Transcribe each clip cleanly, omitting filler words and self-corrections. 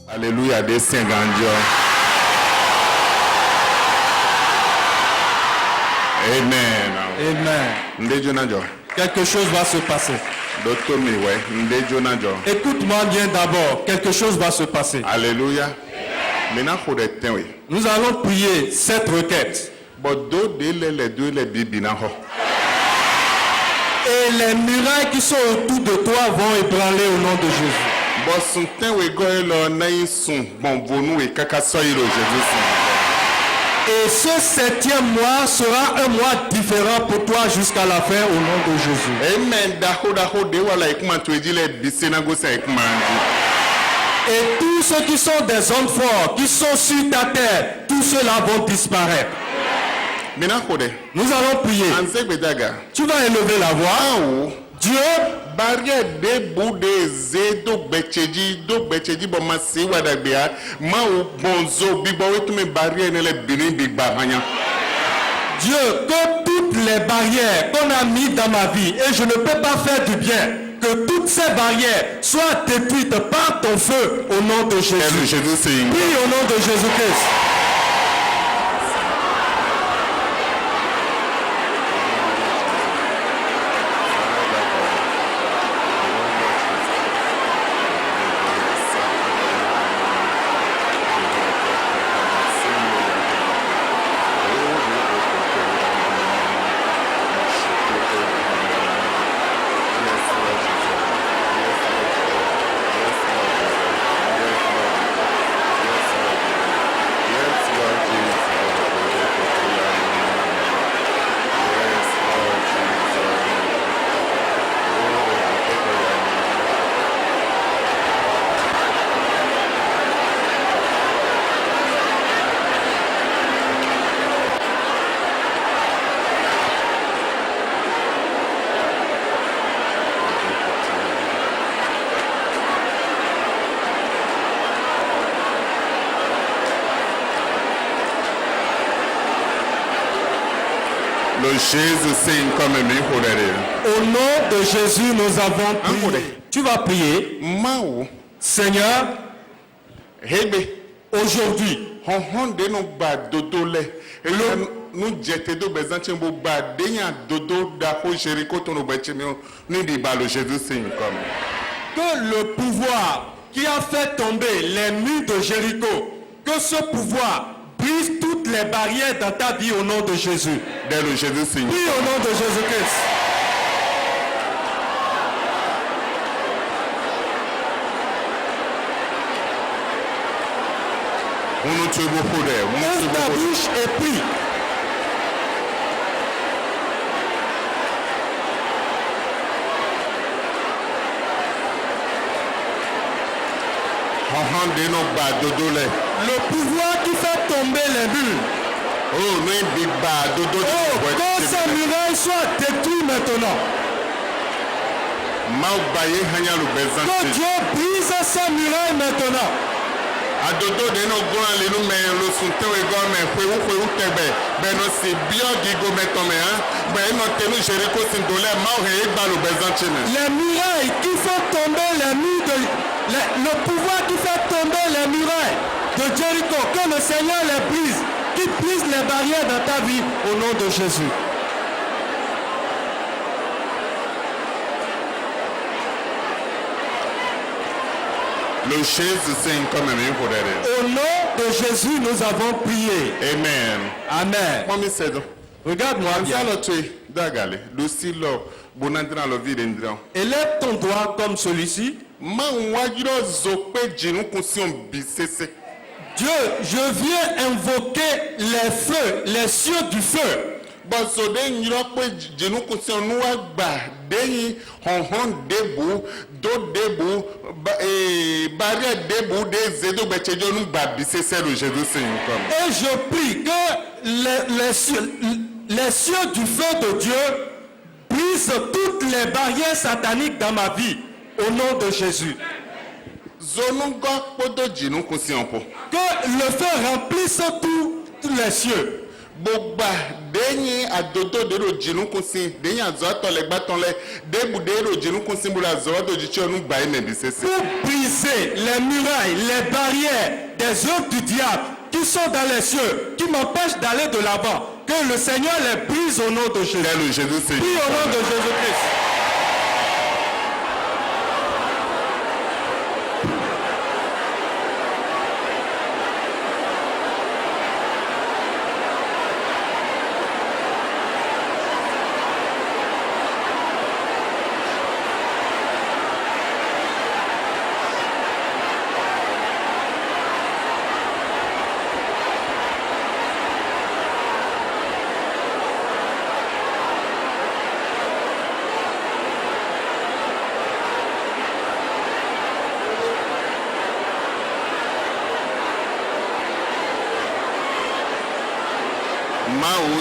Alléluia, des saints grandios. Amen. Amen. Quelque chose va se passer. Écoute-moi bien d'abord. Quelque chose va se passer. Alléluia. Nous allons prier cette requête. Et les murailles qui sont autour de toi vont ébranler au nom de Jésus. Et ce 7e mois sera un mois différent pour toi jusqu'à la fin au nom de Jésus. Et tous ceux qui sont des hommes forts, qui sont sur ta terre, tous ceux-là vont disparaître. Nous allons prier. Tu vas élever la voix. Dieu, barrière de boudé do betcheji bomasi wadabia ma bonzo bibo wetu me barrière ne le bini bigba hanya. Dieu, que toutes les barrières qu'on a mis dans ma vie et je ne peux pas faire du bien, que toutes ces barrières soient détruites par ton feu au nom de Jésus. Prie au nom de Jésus-Christ. Au nom de Jésus, nous avons prié. Tu vas prier. Seigneur, aujourd'hui, que le pouvoir qui a fait tomber les murs de Jéricho, que ce pouvoir brise toutes les barrières dans ta vie au nom de Jésus. Prie au nom de Jésus-Christ. Ouvre ta bouche et prie. Le pouvoir qui fait tomber les murs. Que ces murailles soient détruites maintenant. Que Dieu brise ces murailles maintenant. Les murailles qui font tomber les murs de... le pouvoir qui fait tomber les murailles de Jéricho, que le Seigneur les brise, qui brise les barrières dans ta vie au nom de Jésus. Au nom de Jésus, nous avons prié. Amen. Amen. Regarde-moi bien. Élève ton doigt comme celui-ci. Dieu, je viens invoquer les feux, les cieux du feu. Et je prie que les cieux du feu de Dieu brisent toutes les barrières sataniques dans ma vie. Au nom de Jésus. zonugɔ kpodo dzinukusi ɔƒo. Que le feu remplisse tous les cieux. Gbogbo denyi adodo de ɖo dzinukusi denyi azɔtɔ le gbatɔ lɛ debu de ɖo dzinukusi bolo azɔ do dzitsi ɔnu gba yi ne bi sese. Pour briser les murailles, les barrières des œuvres du diable qui sont dans les cieux, qui m'empêchent d'aller de l'avant. Que le Seigneur les brise au nom de Jésus. Le Jésus c'est. Prie au nom de Jésus-Christ. Mawu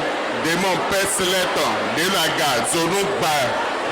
démon pɛsilɛ tɔn de la ga zonu gba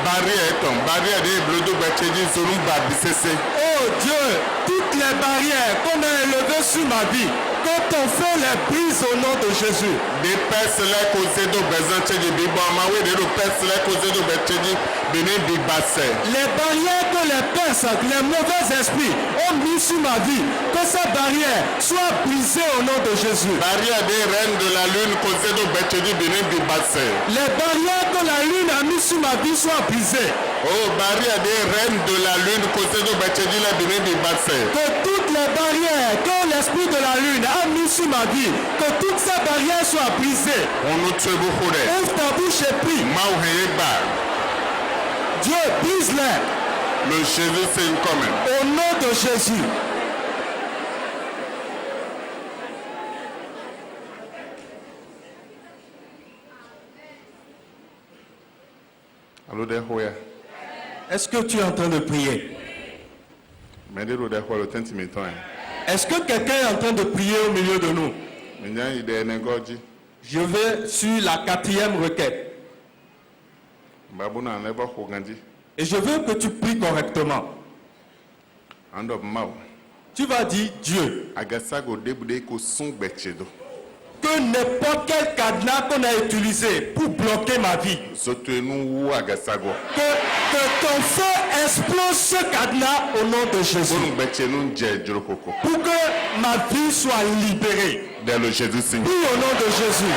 barrière tɔn barrière de blodo gbɛtsedzi zonu gba bisese. Oh Dieu, toutes les barrières qu'on a élevées sur ma vie, que ton feu les brise au nom de Jésus. De pɛsilɛ koze do gbɛzãtsedzi bi bɔn mawu de do pɛsilɛ koze do gbɛtsedzi bene bi gbasɛ. Les barrières que les personnes, les mauvais esprits ont mis sur ma vie, que ces barrières soient brisées au nom de Jésus. Barrière de reine de la lune koze do gbɛtsedzi bene bi gbasɛ. Les barrières que la lune a mis sur ma vie soient brisées. Oh barrière de reine de la lune koze do gbɛtsedzi la bene bi gbasɛ. Que toutes les barrières que l'esprit de la lune a mis sur ma vie, que toutes ces barrières soient brisées. Ɔnu tue buku dɛ. Ouvre ta bouche et prie. Mawu heye gba. Dieu, brise-les. Le Jésus c'est une commune. Au nom de Jésus. Alo de hoya. Est-ce que tu es en train de prier? Mais de do de ho le tenti mi tɔn. Est-ce que quelqu'un est en train de prier au milieu de nous? Mi nya yi de ne gɔdzi. Je vais sur la 4e requête. Babu na ne bɔ xɔ gãdzi. Et je veux que tu pries correctement. Andɔ mawu. Tu vas dire Dieu. Agasago debu de ko sun gbɛtse do. Que n'importe quel cadenas qu'on a utilisé pour bloquer ma vie, Zoto enu wu agasago. que ton feu explose ce cadenas au nom de Jésus. Bonu gbɛtse nu dze dzrokoko. Pour que ma vie soit libérée. De le Jésus signe. Prie au nom de Jésus.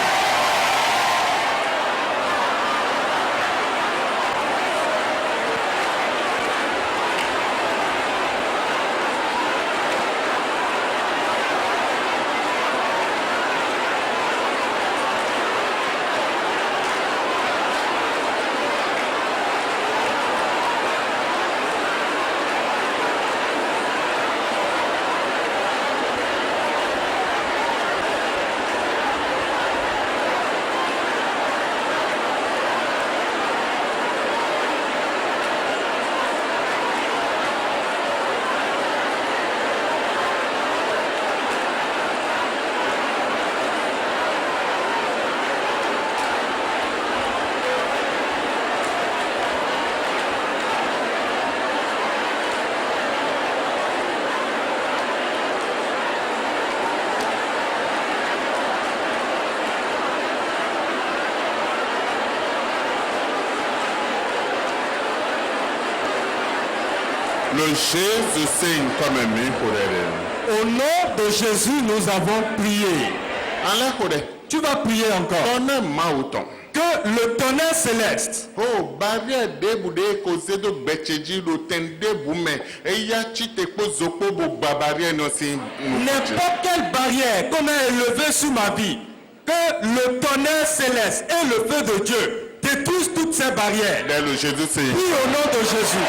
Le Jésus signe comme mi pour elle. Au nom de Jésus, nous avons prié. Ala ko de. Tu vas prier encore. Tɔnɛ mawu tɔn. Que le tonnerre céleste, Oh barrière debu de ko zedo gbɛtsedzi do tɛn debu mɛ eya tsite kpo zokpo bo gba barrière nɔ si. n'importe quelle barrière qu'on a élevée sur ma vie, que le tonnerre céleste et le feu de Dieu détruisent toutes ces barrières. De le Jésus signe. Prie au nom de Jésus.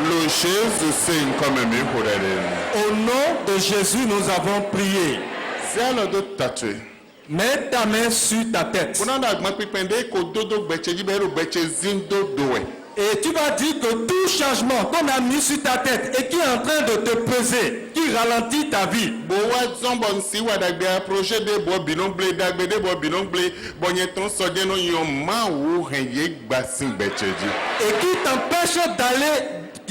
Lord Jesus saying, come and me for that. Au nom de Jésus, nous avons prié. C'est alors de tatouer. Mets ta main sur ta tête. Pour nous agma pipende ko dodo becheji bero beche zindo doe. Et tu vas dire que tout changement qu'on a mis sur ta tête et qui est en train de te peser, qui ralentit ta vie, Bo wa zombon si wa dagbe projet de bo binomble dagbe de bo binomble bonyeton sodie no yon ma wo renye gbasin becheji. et qui t'empêche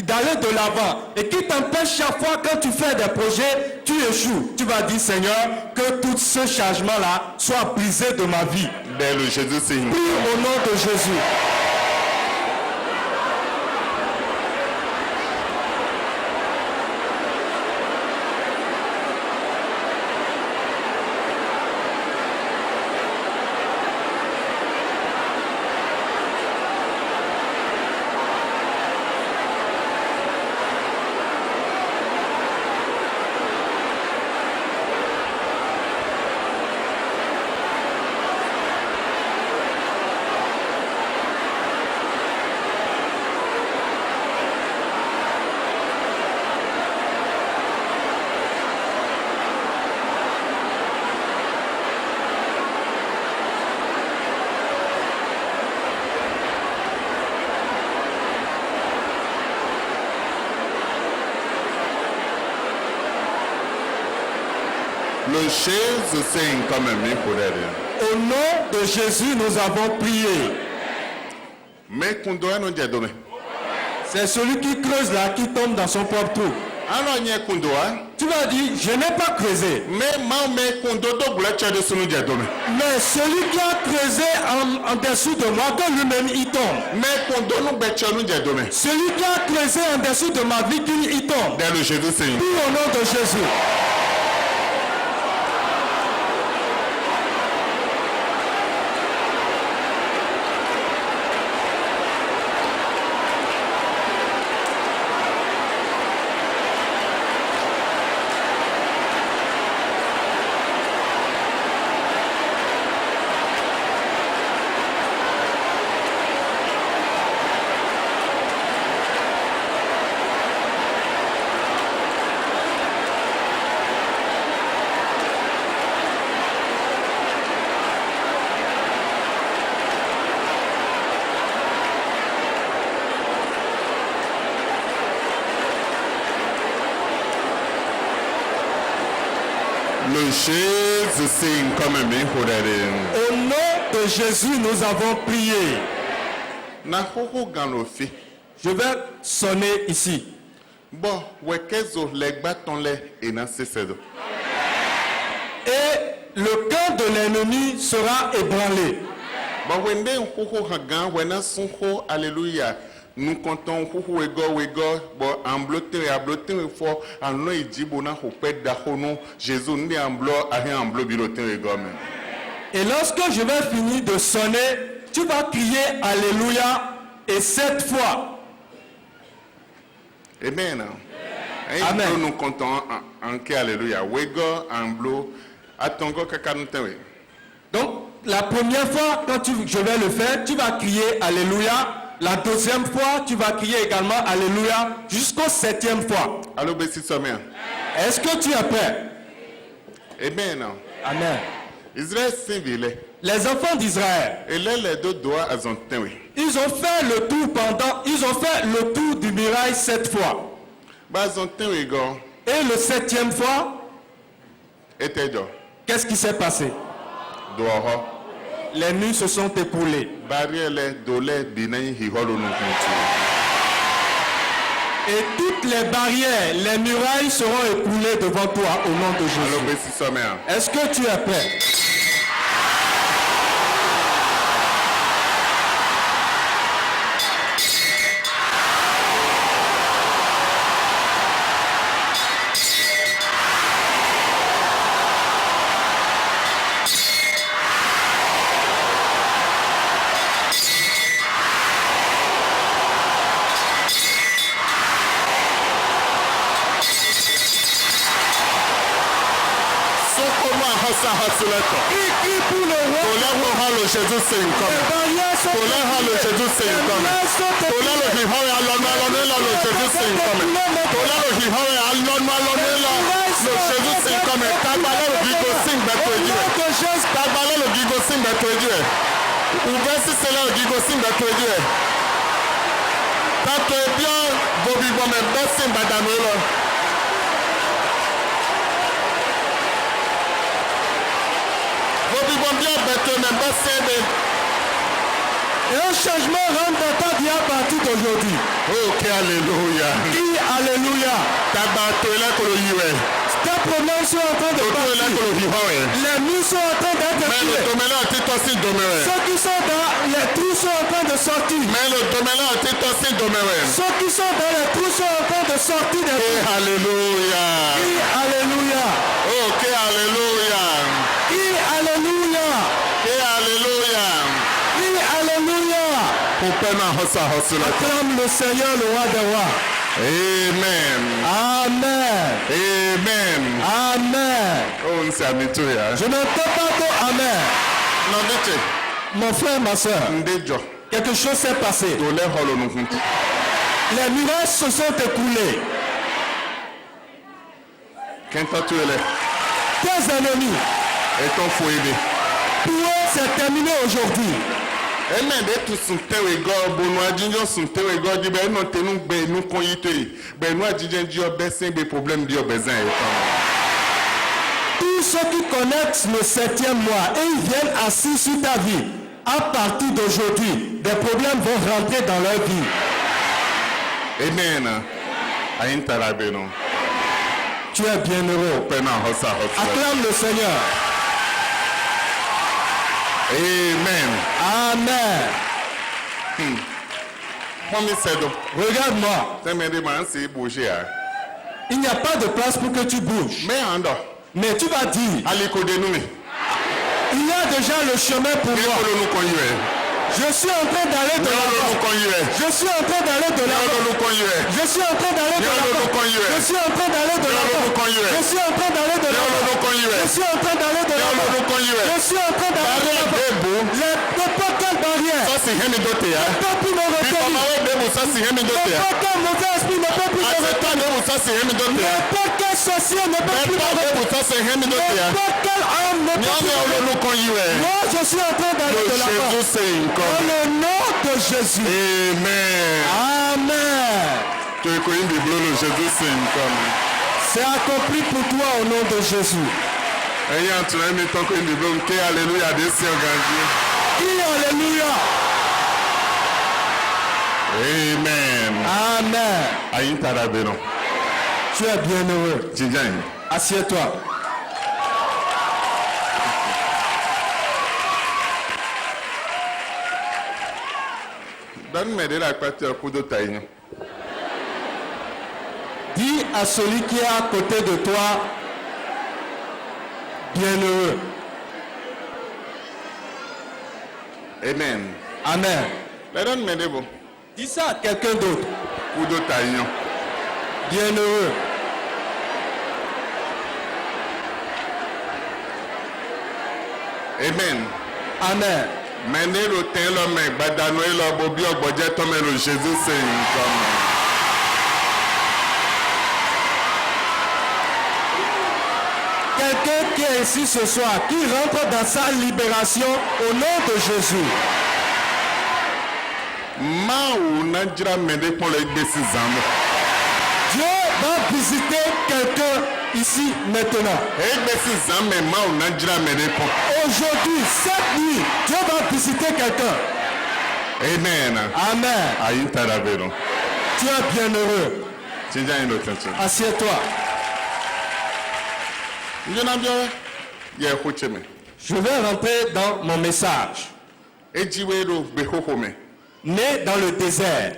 d'aller de l'avant, et qui t'empêche chaque fois quand tu fais des projets, tu échoues. Tu vas dire, Seigneur, que tout ce changement-là soit brisé de ma vie. Belle Jésus c'est une. Prie au nom de Jésus. Le Jésus c'est comme me pour that. Au nom de Jésus, nous avons prié. Mais kundo no jedome. C'est celui qui creuse là, qui tombe dans son propre trou. Alors nye kundo a. Tu vas dire, je n'ai pas creusé. Mais ma me kundo do bleche de sunu jedome. Mais celui qui a creusé en dessous de moi, que lui-même y tombe. Mais kundo no beche no jedome. Celui qui a creusé en dessous de ma vie, qu'il y tombe. Dans le Jésus c'est une. Prie au nom de Jésus. Le Jésus c'est comme me pour that. Au nom de Jésus, nous avons prié. Na koko ganofi. Je vais sonner ici. Bon, wekezo legba tonle ena sesedo. Et le camp de l'ennemi sera ébranlé. Bon, wende koko hagan wena sunko alléluia. Nous comptons koko wego bon amblotin fort anlo ijibo na hopet da hono Jésus ndi amblo ahi amblo bilotin wego men. Et lorsque je vais finir de sonner, tu vas crier Alléluia et 7 fois. Amen. Amen. Nous comptons en que alléluia. Wego amblo atongo kakanutewe. Donc, la première fois, quand je vais le faire, tu vas crier Alléluia. La deuxième fois, tu vas crier également Alléluia jusqu'au 7e fois. Allo besi sommer. Est-ce que tu es prêt? Amen. Amen. Israël sinvile. Les enfants d'Israël, Et là les deux doigts azontewe. ils ont fait le tour du mirail 7 fois. Ba azontewe go Et le 7e fois, etejo. qu'est-ce qui s'est passé? Doho. Les nuits se sont écoulées. Barrière les dole binai hiholo no kuntu. Et toutes les barrières, les murailles seront écoulées devant toi au nom de Allo Jésus. besi sommer. Est-ce que tu es prêt? Qui pour le roi? Halo Jésus c'est une comme. Les barrières sont Halo Jésus c'est une comme. les murailles sont écoulées. Halo Jésus sing come. Tola lo hi ho alonu lo Jésus sing come. Tagbale lo gigo sing beto eju. Tagbale lo gigo sing beto eju. Uvesi sele lo gigo sing beto eju. Tato ebio bobi bo me be sing badanu lo. Bobi bo bien beto me be sing. Et un changement rentre dans ta vie à partir d'aujourd'hui. Ok, alléluia. Dis alléluia. Tes problèmes sont en train de partir. Les murs sont en train d'être tirés. Ceux qui sont dans les trous sont en train de sortir. Ceux qui sont dans les trous sont en train de sortir des trous. Alléluia. Dis alléluia. Ok, alléluia. Dis alléluia. Alléluia. Dis alléluia. Acclame le Seigneur, le roi des rois. Amen. Amen. Amen. Amen. Oh, on s'est habitué. Je ne peux pas dire amen. Non, dites. Mon frère, ma soeur, quelque chose s'est passé. Les mirages se sont écoulés. Tes ennemis, pour eux, c'est terminé aujourd'hui. Amen. De tout son terre et God, bon adjunction son terre et God, dit ben non tenu ben nous conyité, ben nous adjunction Dieu besoin des problèmes Dieu besoin. Tous ceux qui connaissent le 7e mois et ils viennent assis sur ta vie, à partir d'aujourd'hui, des problèmes vont rentrer dans leur vie. Amen. Tu es bienheureux. Acclame le Seigneur. Amen. Amen. Regarde-moi. Il n'y a pas de place pour que tu bouges. Mais tu vas dire, il y a déjà le chemin pour moi. Je suis en train d'aller de l'avant. Je suis en train d'aller de l'avant. Je suis en train d'aller de l'avant. Je suis en train d'aller de l'avant. Je suis en train d'aller de l'avant. Je suis en train d'aller de l'avant. Je suis en train d'aller de l'avant. N'importe quelle barrière ne peut plus me retenir. N'importe quel mauvais esprit ne peut plus me retenir. N'importe quel sorcier ne peut plus me retenir. N'importe quel homme ne peut plus me retenir. Moi, je suis en train d'aller de l'avant. Dans le nom de Jésus. Amen. Amen. C'est accompli pour toi au nom de Jésus. Dis alléluia. Amen. Amen. Tu es bienheureux. Assieds-toi. Dis à celui qui est à côté de toi, bienheureux. Amen. Amen. Dis ça à quelqu'un d'autre. Bienheureux. Amen. Amen. Jésus c'est quelqu'un qui est ici ce soir, qui rentre dans sa libération au nom de Jésus. Dieu va visiter quelqu'un ici maintenant. Aujourd'hui, cette nuit, Dieu va visiter quelqu'un. Amen. Amen. Tu es bienheureux. Assieds-toi. Je vais rentrer dans mon message. Né dans le désert.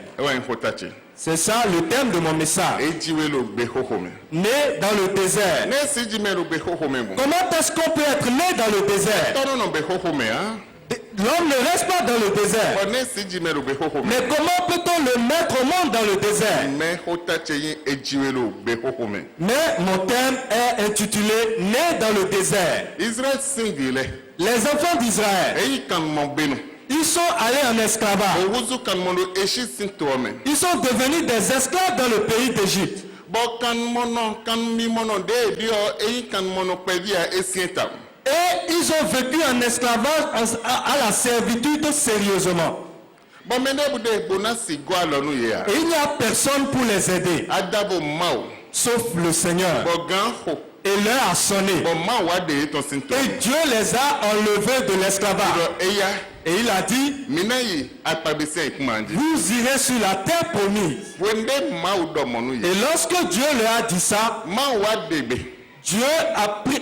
C'est ça le thème de mon message. Né dans le désert. Comment est-ce qu'on peut être né dans le désert? L'homme ne reste pas dans le désert. Mais comment peut-on le mettre au monde dans le désert? Mais mon thème est intitulé Né dans le désert. Les enfants d'Israël, Ils sont allés en esclavage. Ohuzu kan mono eshi sintoome. Ils sont devenus des esclaves dans le pays d'Égypte. Bo kan mi mono de dio eyi kan mono pedia esienta. Et ils ont vécu en esclavage à la servitude sérieusement. Bo mende bude bonasi go alonu ya. Et il n'y a personne pour les aider, Adabo mao. sauf le Seigneur. Bo gan ho. Et l'heure a sonné. Bo ma wa de ton sinto. Et Dieu les a enlevés de l'esclavage. Eya Et il a dit, minayi akpabese ikumandi. vous irez sur la terre promise. Wende mao do monu ye. Et lorsque Dieu leur a dit ça, Ma wa debe. Dieu a pris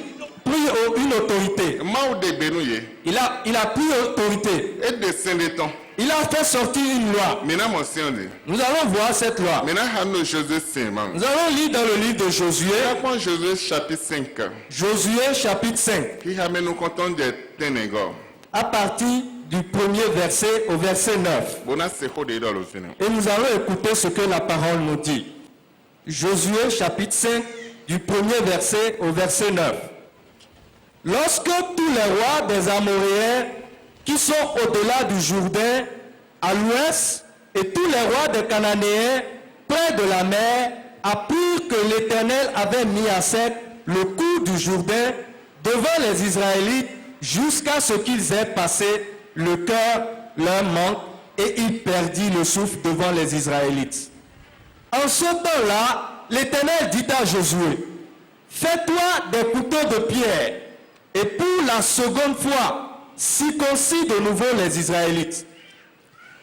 une autorité. Mao debe nu ye. Il a pris autorité. E de sendeton. Il a fait sortir une loi. Mina mo siande. Nous allons voir cette loi. Mina hano Josué Saint-Man. Nous allons lire dans le livre de Josué, Prends Josué chapitre 5. Josué chapitre 5, Qui amène nous comptons de Ténégo. à partir du premier verset au verset 9. Bona seko de dans le final. Et nous allons écouter ce que la parole nous dit. Josué chapitre 5, du premier verset au verset 9. Lorsque tous les rois des Amoréens qui sont au-delà du Jourdain, à l'ouest, et tous les rois des Cananéens près de la mer, apprirent que l'Éternel avait mis à sec le cours du Jourdain devant les Israélites jusqu'à ce qu'ils aient passé, le cœur leur manque et ils perdit le souffle devant les Israélites. En ce temps-là, l'Éternel dit à Josué, fais-toi des couteaux de pierre et pour la seconde fois, circoncis de nouveau les Israélites.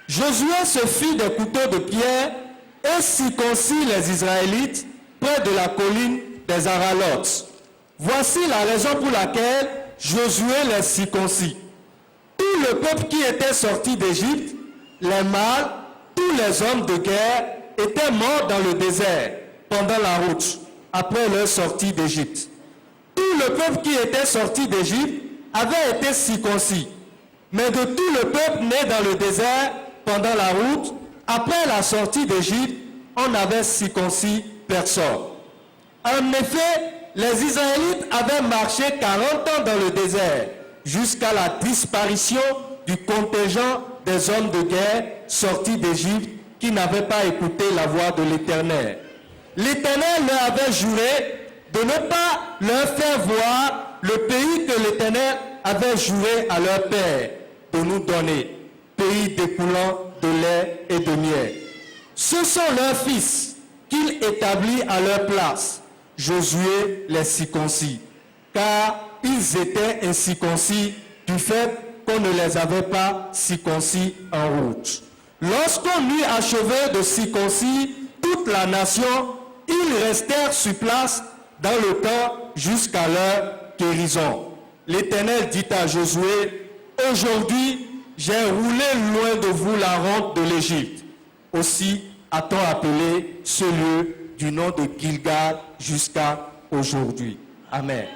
Josué se fit des couteaux de pierre et circoncis les Israélites près de la colline des Aralotes. Voici la raison pour laquelle Josué les circoncis. Tout le peuple qui était sorti d'Égypte, les mâles, tous les hommes de guerre étaient morts dans le désert pendant la route, après leur sortie d'Égypte. Tout le peuple qui était sorti d'Égypte avait été circoncis. Mais de tout le peuple né dans le désert pendant la route, après la sortie d'Égypte, on n'avait circoncis personne. En effet, les Israélites avaient marché 40 ans dans le désert, jusqu'à la disparition du contingent des hommes de guerre sortis d'Égypte qui n'avaient pas écouté la voix de l'Éternel. L'Éternel leur avait juré de ne pas leur faire voir le pays que l'Éternel avait juré à leur père de nous donner, pays découlant de lait et de miel. Ce sont leurs fils qu'il établit à leur place. Josué les circoncis, car ils étaient incirconcis du fait qu'on ne les avait pas circoncis en route. Lorsqu'on eut achevé de circoncis toute la nation, ils restèrent sur place dans le camp jusqu'à leur guérison. L'Éternel dit à Josué, « Aujourd'hui, j'ai roulé loin de vous la honte de l'Égypte. Aussi a-t-on appelé ce lieu du nom de Gilgal jusqu'à aujourd'hui. » Amen.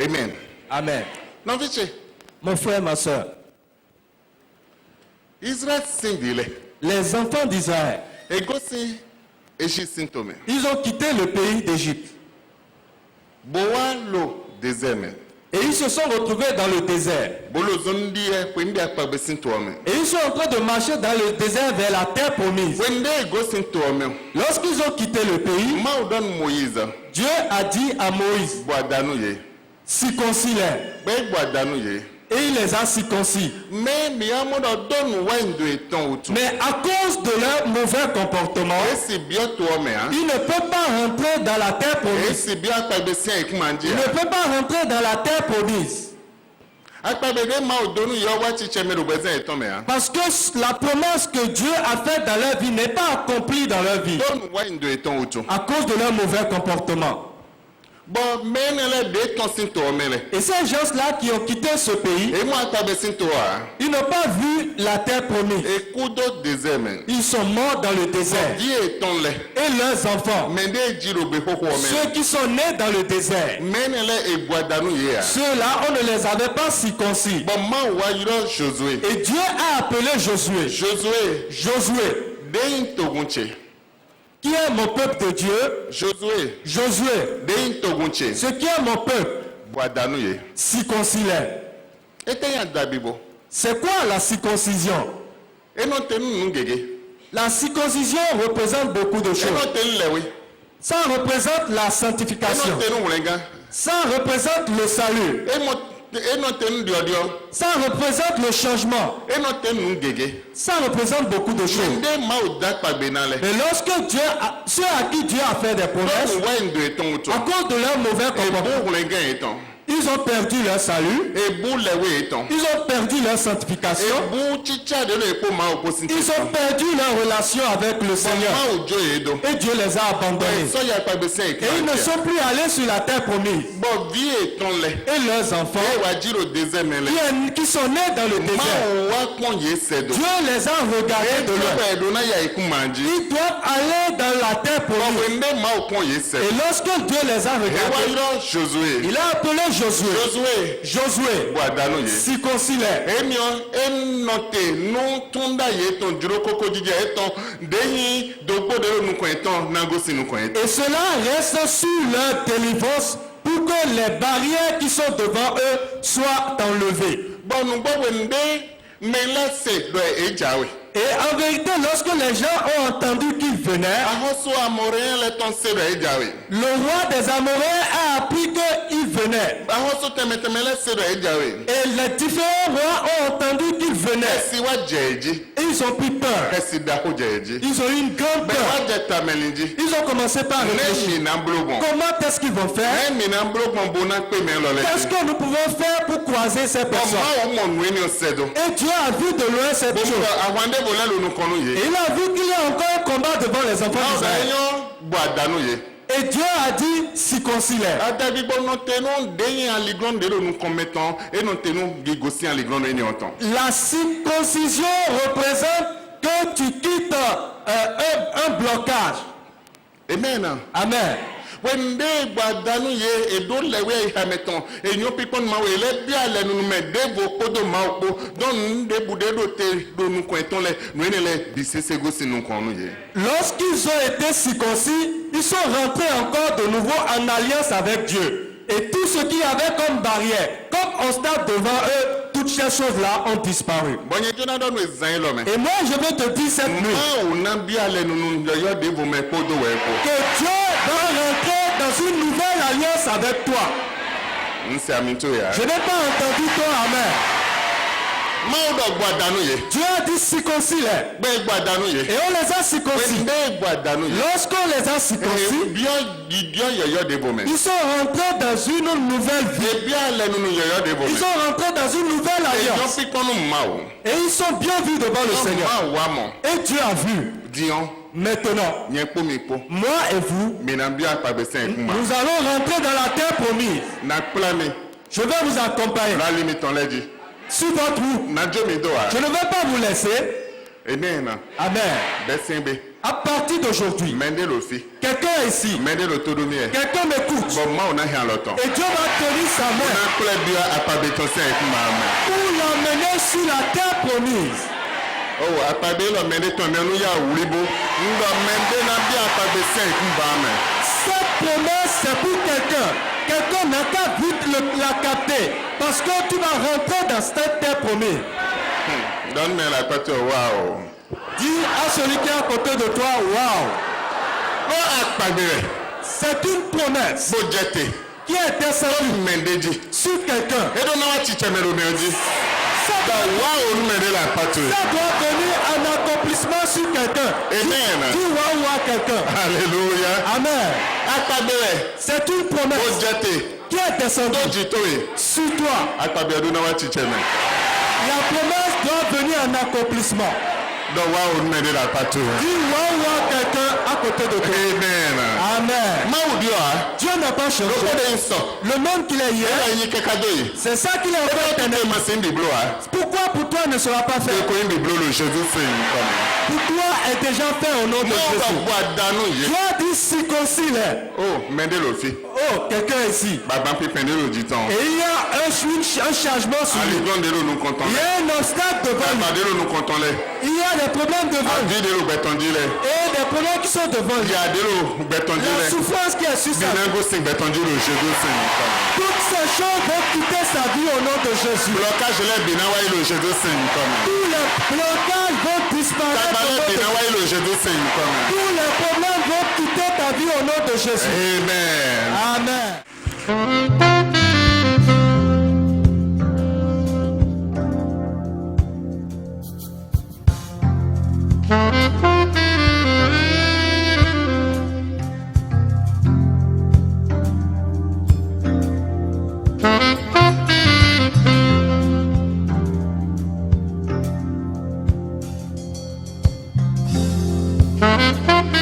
Amen. Amen. Non, vice. Mon frère, ma soeur, Israël sindile. les enfants d'Israël, Et gosi eshi sintome. ils ont quitté le pays d'Égypte Boa lo dezeme. et ils se sont retrouvés dans le désert. Bolo zondi kwende akpabe sintoome. Et ils sont en train de marcher dans le désert vers la terre promise. Wende go sintoome. Lorsqu'ils ont quitté le pays, Ma udon Moïse. Dieu a dit à Moïse, Boadanu ye. circoncis-les. Be boadanu ye. Et il les a circoncis. Mais miamodo don wendo eton utu. Mais à cause de leur mauvais comportement, Esi bioto ome ha. ils ne peuvent pas rentrer dans la terre promise. Esi bia akpabe sin ekumandi. Ils ne peuvent pas rentrer dans la terre promise. Akpabe de ma udonu yo wa chiche mero bezen eton me ha. Parce que la promesse que Dieu a faite dans leur vie n'est pas accomplie dans leur vie. Don wendo eton utu. À cause de leur mauvais comportement. Bon, menele de ton sintoome le. Et ces gens-là qui ont quitté ce pays, Et moi akpabe sintoa. ils n'ont pas vu la terre promise. Et kudo dezeme. Ils sont morts dans le désert. Die eton le. Et leurs enfants, Mende jiro be hoko ome. ceux qui sont nés dans le désert, Menele e boadanu ye ha. ceux-là, on ne les avait pas circoncis. Bon, ma wa yiro Josué. Et Dieu a appelé Josué. Josué, dein togunche. Qui est mon peuple de Dieu? Josué, Josué, dein togunche. ce qui est mon peuple, Boadanu ye. circoncis-les. Ete ya dabibo. C'est quoi la circoncision? Eno tenu nu gege. La circoncision représente beaucoup de Eno choses. tenu lewe. Ça représente la Eno sanctification. tenu wulenga. Ça représente le salut. Eno tenu diodio. Ça représente le changement. Eno tenu nu gege. Ça représente beaucoup de choses. Nde ma odakpa benale. Mais lorsque ceux à qui Dieu a fait des promesses, Donc wa ndo eton uto. à cause de leur mauvais comportement, Ebo wulenga eton. ils ont perdu leur salut, Ebo lewe eton. ils ont perdu leur sanctification, Ebo chicha de le epo ma oposinti. ils ont perdu leur relation avec le Seigneur. Ma ojo edo. Et Dieu les a abandonnés. So ya pa bese Et ils ne sont plus allés sur la terre promise. Bo vie eton le. Et leurs enfants, E wa jiro deuxième le. qui sont nés dans le Ma désert, wa pon ye sedo. Dieu les a regardés de loin. Eba edo na ya iku manji. Ils doivent aller dans la terre promise. Wende ma opon ye sedo. Et lorsque Dieu les a E wa regardés, yiro Josué. il a appelé Josué. Josué, Bo adanu ye. circoncile. Enyo enote no tunda ye ton juro koko jije eton deyin dogbo de nu ko eton nagosi nu ko eton. Et cela reste sur leur délivrance pour que les barrières qui sont devant eux soient enlevées. Bonu gbo wende melese do ejawe. Et en vérité, lorsque les gens ont entendu qu'il venait, Ahoso amoren le ton se do ejawe. le roi des Amoréens a appris qu'il venait. Ahoso temeteme le se do ejawe. Et les différents rois ont entendu qu'il venait. Esi wa jeji. Et ils ont pris peur. Esi dako jeji. Ils ont eu une grande Be peur. wa jeta melinji. Ils ont commencé par réfléchir. Ne mina blogon. Comment est-ce qu'ils vont faire? Ne mina blogon bona pe men lo le. Qu'est-ce que nous pouvons faire pour croiser ces personnes? Ọmọ ọmọ nwe ni ọsẹdo. Et Dieu a vu de loin cette Gbogbo chose. àwọn andébò lẹ́nu onukọ̀nù Et yìí. il a vu qu'il y a encore un combat devant les enfants Náà bẹ̀rẹ̀ d'Israël. yán gbọ́ àdánù yìí. Et Dieu a dit circoncile. Adágbígbọ́ náà tẹnu déyìn aliglọ́n dèrò onukọ̀ mẹ́tàn ẹnu tẹnu gígòsí aliglọ́n ẹni ọ̀tàn. La circoncision représente que tu quittes un blocage. Amen. Amen. Wende gbọ́ àdánù yìí èdò lẹ́wẹ́ ìhàmẹ́tàn èyàn pípọ́n máa wẹ̀ lẹ́bí alẹ́ nínú mẹ́ débo kódò máa kó dọ́nù ndébùdé dòtè lónukọ̀ ẹ̀tàn lẹ̀ nùyẹn lẹ̀ bìsẹ́sẹ́gó sínú kọ̀ọ̀nù yìí. Lorsqu'ils ont été circoncis, ils sont rentrés encore de nouveau en alliance avec Dieu. Et tout ce qu'il y avait comme barrière, comme obstacle devant eux, toutes ces choses-là ont disparu. Bọ̀nyẹ Jonathan wẹ̀ zan lọ mẹ́. Et moi, je veux te dire cette nuit Máa ò ná bí alẹ́ nínú yọ̀yọ́ débo mẹ́ kódò wẹ̀ kó. que Dieu va rentrer dans une nouvelle alliance avec toi. Nsẹ́ àmì tó yà. Je n'ai pas entendu ton amen. Máa ò dọ̀ gbọ́ àdánù yìí. Dieu a dit circoncile. Gbẹ́ gbọ́ àdánù yìí. Et on les a circoncis. Wende gbọ́ àdánù yìí. Lorsqu'on les a circoncis, Biọ́ yọ̀yọ́ débo mẹ́. ils sont rentrés dans une nouvelle vie. Ebi alẹ́ nínú yọ̀yọ́ débo Ils mẹ́. sont rentrés dans une nouvelle Èyàn alliance. pípọ́nù máa wò. Et ils sont bien vus devant le Seigneur. Máa wà mọ̀. Et Dieu a vu. Diyan Maintenant, yẹn kpó mi kpó. moi et vous, Mìíràn bí àpàgbèsè ẹ̀kú ma. nous allons rentrer dans la terre promise. Na kpla mi. Je vais vous accompagner. Rálí mi tán lẹ́jì. Sur votre route. Na jó mi dó wa. Je ne vais pas vous laisser. Èmi ẹ̀ na. Amen. Bẹ́ sí bi. À partir d'aujourd'hui, Mẹ́ndé ló fi. quelqu'un ici, Mẹ́ndé ló tó domi ẹ̀. quelqu'un m'écoute. Bọ̀ máa ò náà hìàn lọ́tọ̀. Et Dieu va tenir sa main Na kpla bí àpàgbèsè ẹ̀kú ma mẹ́. pour l'emmener sur la terre promise. Owó àpàgbé lọ mẹ́ndé tán mi ọ̀nù yà wúrí bó. Ńlọ mẹ́ndé na bí àpàgbèsè ẹ̀kú ma mẹ́. Cette promesse, c'est pour quelqu'un. Quelqu'un n'a qu'à vite la capter. Parce que tu vas rentrer dans cette terre promise. Donne mi la pàtó wá o. Dis à celui qui est à côté de toi, waouh. Ó àpàgbé rẹ̀. C'est une promesse Bó jẹ́ tè. qui est descendue Mẹ́ndé jì. sur quelqu'un. Edo náà wá chichẹ́ mẹ́rin omi ọjí. Ça Da doit, wá òun mẹ́rin la pàtó rẹ̀. ça doit venir en accomplissement sur quelqu'un. Amen. Dis waouh à quelqu'un. Hallelujah. Amen. Àpàgbé rẹ̀. C'est une Bó promesse jẹ́ tè. qui est descendue Tó jì tó yìí. sur toi. Àpàgbé ọdún náà wá chichẹ́ mẹ́. La promesse doit venir en accomplissement. Da wá òun mẹ́rin la pàtó rẹ̀. Dis waouh à quelqu'un à côté de toi. Amen. Amen. Máa wù bí ọ ha. Dieu n'a pas changé. Lókòdè ń sọ. Le même qu'il est hier, Ẹ̀rọ yín kẹ́kẹ́ dó yìí. c'est ça qu'il est en Ẹ̀rọ fait tó éternel. tẹ̀ máa sí ń bìbló ha. Pourquoi pour toi ne sera pas fait? Ẹ̀kọ́ yín bìbló ló Jésus fẹ́ yín kọ́ mi. Pour toi est déjà fait au nom de Náà bá Jésus. bu àdánù yìí. Dieu a dit circoncile. Ó mẹ́ndé ló fi. Oh, quelqu'un ici. Bàbá pípẹ́ ní lòdì tán. Et il y a un changement sur lui. Àlejò ń dérò nù kọ̀ntàn Il y lẹ̀. a un obstacle devant lui. Bàbá dérò nù kọ̀ntàn lẹ̀. Il y a a des problèmes devant lui. Avide le betondile. Et des problèmes qui sont devant lui. Yade le La betondile. souffrance qui est sur sa vie. Binango sing betondile Jésus sing. Toutes ces choses vont quitter sa vie au nom de Jésus. Blocage le binawa le Jésus sing comme. Tous les blocages vont disparaître au Tabale nom de binawa le Jésus sing comme. Tous les problèmes vont quitter ta vie au nom de Jésus. Amen. Amen. Thank you.